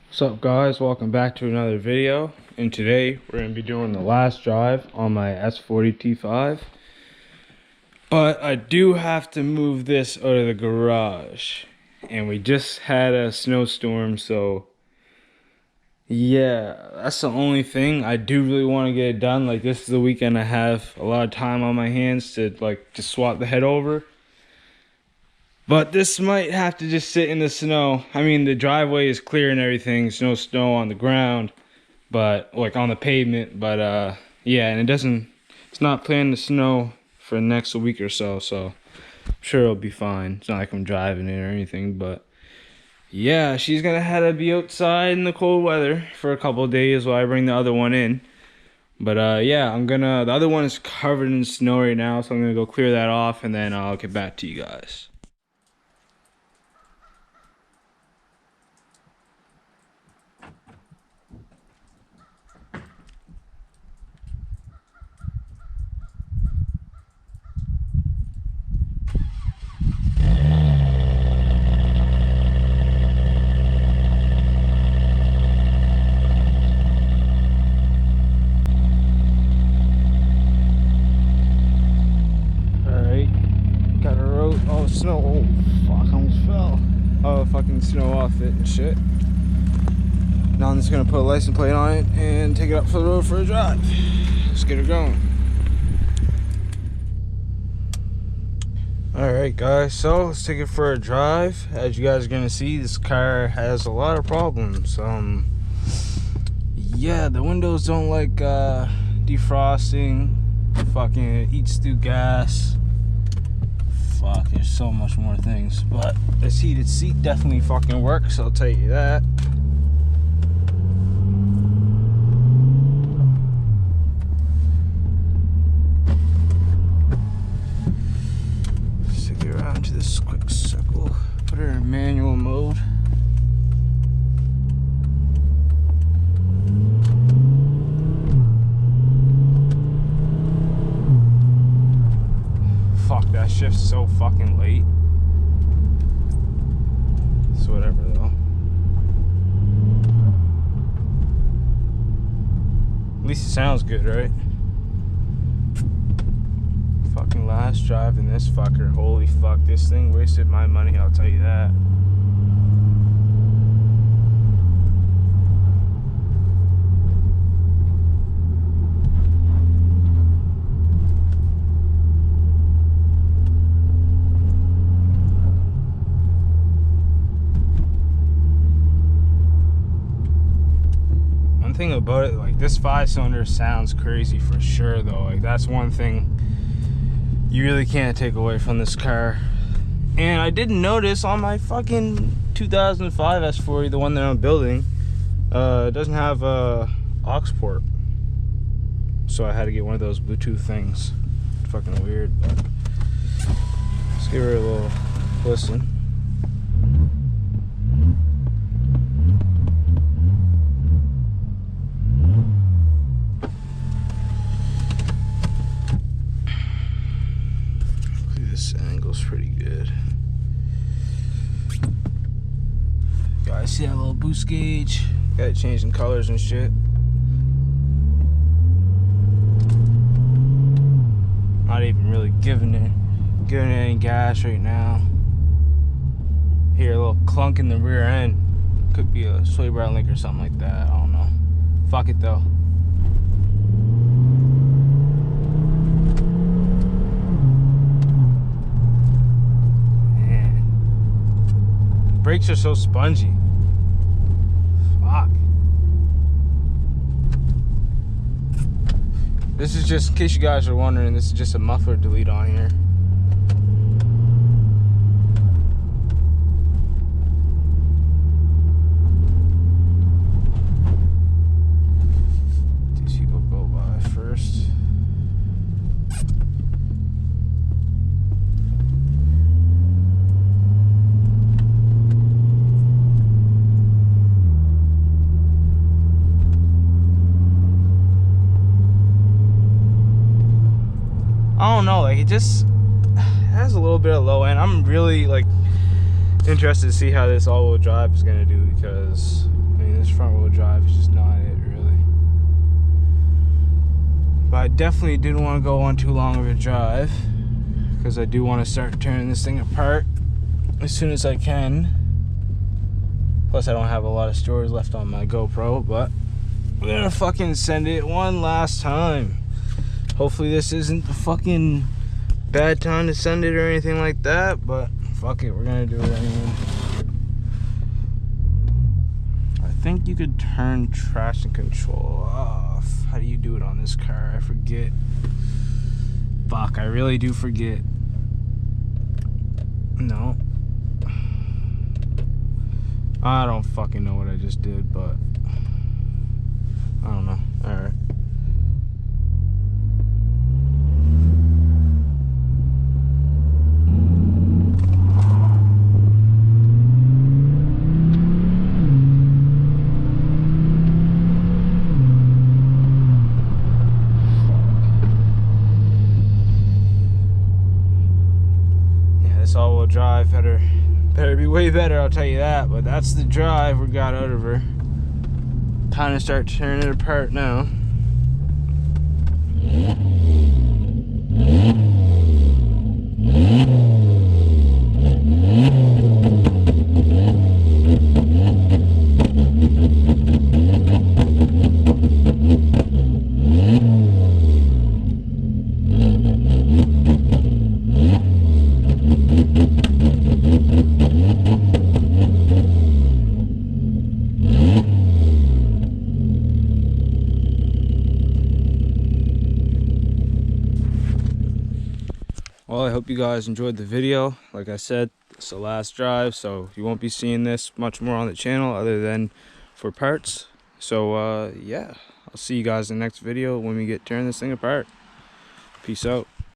What's up guys, welcome back to another video, and today we're going to be doing the last drive on my S40 T5. But I do have to move this out of the garage, and we just had a snowstorm, so yeah, that's the only thing. I do really want to get it done. Like, this is the weekend I have a lot of time on my hands to just swap the head over. But this might have to just sit in the snow. I mean, the driveway is clear and everything. There's no snow on the ground, but like on the pavement. But yeah, and it's not planning to snow for the next week or so. So I'm sure it'll be fine. It's not like I'm driving it or anything. But yeah, she's gonna have to be outside in the cold weather for a couple of days while I bring the other one in. But yeah, the other one is covered in snow right now, so I'm gonna go clear that off, and then I'll get back to you guys. Oh, snow. Oh, fuck, I almost fell. Oh, fucking snow off it and shit. Now I'm just gonna put a license plate on it and take it up for the road for a drive. Let's get her going. Alright, guys, so let's take it for a drive. As you guys are gonna see, this car has a lot of problems. Yeah, the windows don't like defrosting. Fucking, it eats through gas. Fuck, there's so much more things, but this heated seat definitely fucking works, I'll tell you that. Stick it around to this quick circle, put her in manual mode. Fuck, that shift's so fucking late. It's whatever though. At least it sounds good, right? Fucking last drive in this fucker. Holy fuck, this thing wasted my money, I'll tell you that. Thing about it, like, this 5-cylinder sounds crazy for sure though. Like, that's one thing you really can't take away from this car. And I didn't notice on my fucking 2005 S40, the one that I'm building, it doesn't have a aux port, so I had to get one of those Bluetooth things. Fucking weird, but let's give her a little listen. This angle's pretty good. Guys, see that little boost gauge? Got it changing colors and shit. Not even really giving it any gas right now. Hear a little clunk in the rear end. Could be a sway bar link or something like that. I don't know. Fuck it though. Brakes are so spongy. Fuck. This is just, in case you guys are wondering, this is just a muffler delete on here. These people go by first. I don't know, like, it just has a little bit of low end. I'm really like interested to see how this all-wheel drive is gonna do, because I mean, this front wheel drive is just not it, really. But I definitely didn't want to go on too long of a drive, because I do want to start tearing this thing apart as soon as I can. Plus, I don't have a lot of storage left on my GoPro, but we're gonna fucking send it one last time. Hopefully this isn't the fucking bad time to send it or anything like that, but fuck it, we're gonna do it anyway. I think you could turn traction control off. How do you do it on this car? I forget. Fuck, I really do forget. No. I don't fucking know what I just did, but I don't know. Alright. Yeah, this all-wheel drive better be way better, I'll tell you that. But that's the drive we got out of her. Time to start tearing it apart now. Well, I hope you guys enjoyed the video. Like I said, it's the last drive, so you won't be seeing this much more on the channel other than for parts. So yeah, I'll see you guys in the next video when we get tearing this thing apart. Peace out.